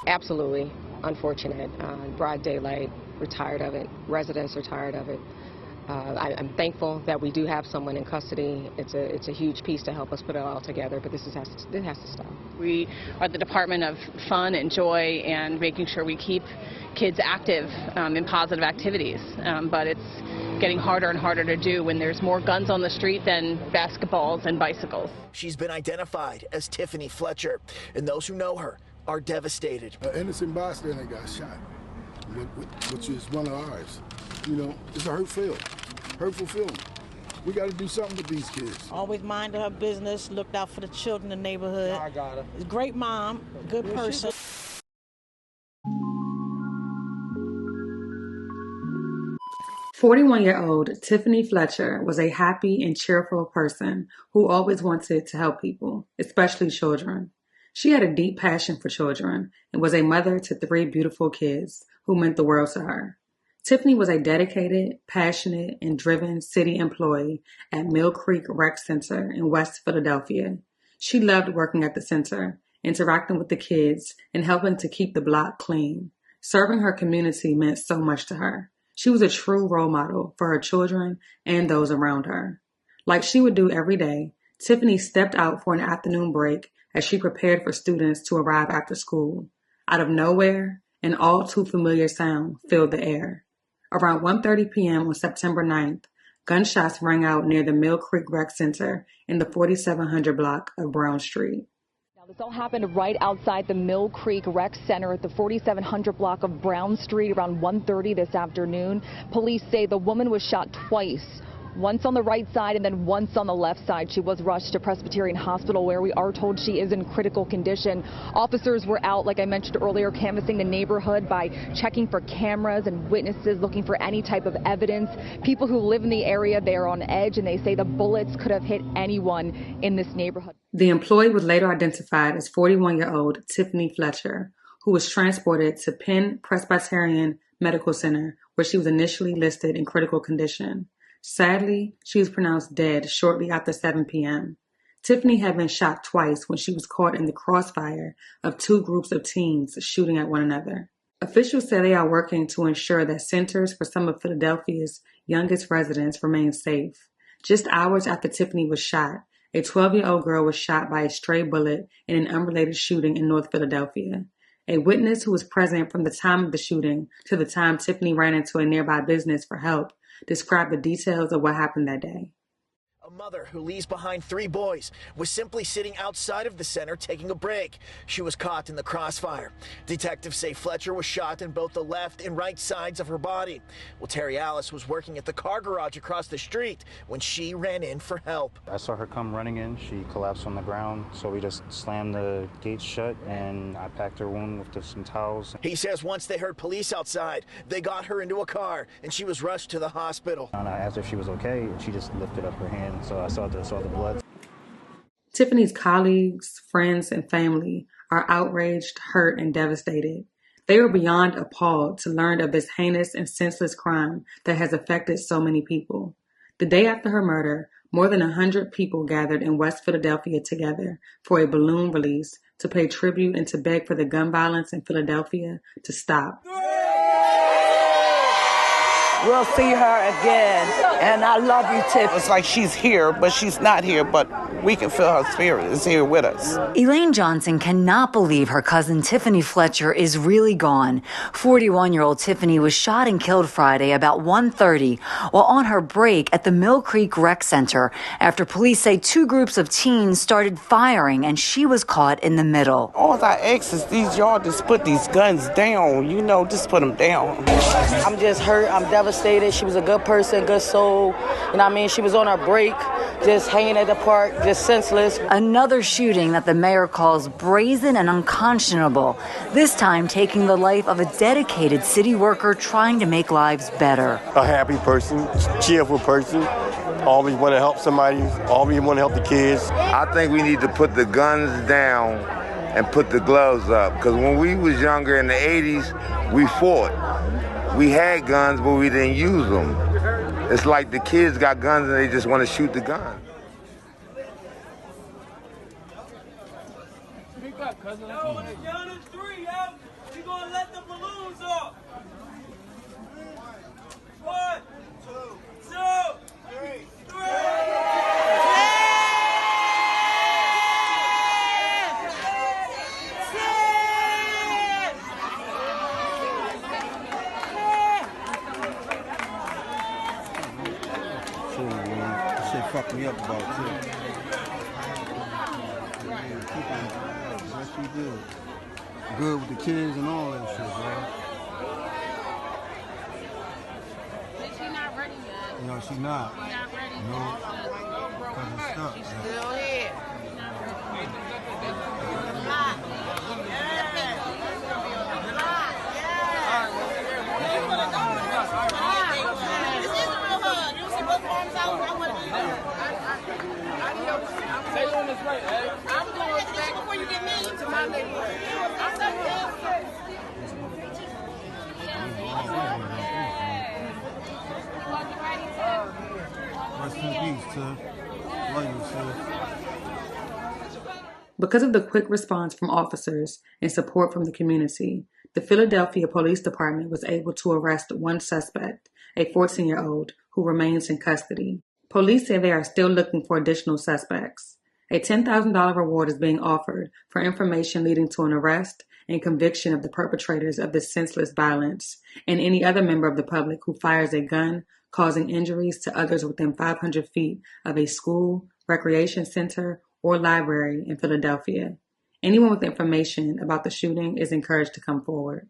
Absolutely unfortunate. Broad daylight, we're tired of it. Residents are tired of it. I'm thankful that we do have someone in custody. It's a huge piece to help us put it all together, but this has to stop. We are the Department of Fun and Joy and making sure we keep kids active in positive activities, but it's getting harder and harder to do when there's more guns on the street than basketballs and bicycles. She's been identified as Tiffany Fletcher, and those who know her are devastated. An innocent bystander got shot, which is one of ours. You know, it's a hurtful feeling. We got to do something with these kids. Always minded her business, looked out for the children in the neighborhood. I got her. Great mom, good person. "41-year-old Tiffany Fletcher was a happy and cheerful person who always wanted to help people, especially children. She had a deep passion for children and was a mother to 3 beautiful kids who meant the world to her. Tiffany was a dedicated, passionate, and driven city employee at Mill Creek Rec Center in West Philadelphia. She loved working at the center, interacting with the kids, and helping to keep the block clean. Serving her community meant so much to her. She was a true role model for her children and those around her. Like she would do every day, Tiffany stepped out for an afternoon break as she prepared for students to arrive after school. Out of nowhere, an all too familiar sound filled the air. Around 1:30 p.m. on September 9th, gunshots rang out near the Mill Creek Rec Center in the 4700 block of Brown Street. This all happened right outside the Mill Creek Rec Center at the 4700 block of Brown Street around 1:30 this afternoon. Police say the woman was shot twice, once on the right side and then once on the left side. She was rushed to Presbyterian Hospital, where we are told she is in critical condition. Officers were out, like I mentioned earlier, canvassing the neighborhood by checking for cameras and witnesses, looking for any type of evidence. People who live in the area, they are on edge, and they say the bullets could have hit anyone in this neighborhood. The employee was later identified as 41-year-old Tiffany Fletcher, who was transported to Penn Presbyterian Medical Center, where she was initially listed in critical condition. Sadly, she was pronounced dead shortly after 7 p.m. Tiffany had been shot twice when she was caught in the crossfire of 2 groups of teens shooting at one another. Officials say they are working to ensure that centers for some of Philadelphia's youngest residents remain safe. Just hours after Tiffany was shot, a 12-year-old girl was shot by a stray bullet in an unrelated shooting in North Philadelphia. A witness who was present from the time of the shooting to the time Tiffany ran into a nearby business for help described the details of what happened that day. A mother who leaves behind 3 boys was simply sitting outside of the center taking a break. She was caught in the crossfire. Detectives say Fletcher was shot in both the left and right sides of her body. Well, Terry Alice was working at the car garage across the street when she ran in for help. I saw her come running in. She collapsed on the ground, so we just slammed the gate shut, and I packed her wound with some towels. He says once they heard police outside, they got her into a car, and she was rushed to the hospital. And I asked her if she was okay, and she just lifted up her hand. So I saw the blood. Tiffany's colleagues, friends, and family are outraged, hurt, and devastated. They are beyond appalled to learn of this heinous and senseless crime that has affected so many people. The day after her murder, more than 100 people gathered in West Philadelphia together for a balloon release to pay tribute and to beg for the gun violence in Philadelphia to stop. We'll see her again, and I love you, Tiff. It's like she's here, but she's not here, but we can feel her spirit is here with us. Elaine Johnson cannot believe her cousin Tiffany Fletcher is really gone. 41-year-old Tiffany was shot and killed Friday about 1:30 while on her break at the Mill Creek Rec Center after police say 2 groups of teens started firing and she was caught in the middle. All I ask is y'all just put these guns down, just put them down. I'm just hurt, I'm devastated. She was a good person, good soul. She was on her break, just hanging at the park, just senseless. Another shooting that the mayor calls brazen and unconscionable, this time taking the life of a dedicated city worker trying to make lives better. A happy person, cheerful person, always want to help somebody, always want to help the kids. I think we need to put the guns down and put the gloves up, because when we was younger in the 80s, we fought. We had guns, but we didn't use them. It's like the kids got guns and they just want to shoot the gun. fucked me up about too. Yes, she did. Good with the kids and all that shit, bro. She's not ready yet. No, she's not. She's not ready. No. Because it's stuck. She's still here. Stay on this way, eh? I'm going back before you get me to my neighborhood. Rest in peace, Tiff. Love you, sis. Because of the quick response from officers and support from the community, the Philadelphia Police Department was able to arrest one suspect, a 14-year-old, who remains in custody. Police say they are still looking for additional suspects. A $10,000 reward is being offered for information leading to an arrest and conviction of the perpetrators of this senseless violence and any other member of the public who fires a gun causing injuries to others within 500 feet of a school, recreation center, or library in Philadelphia. Anyone with information about the shooting is encouraged to come forward.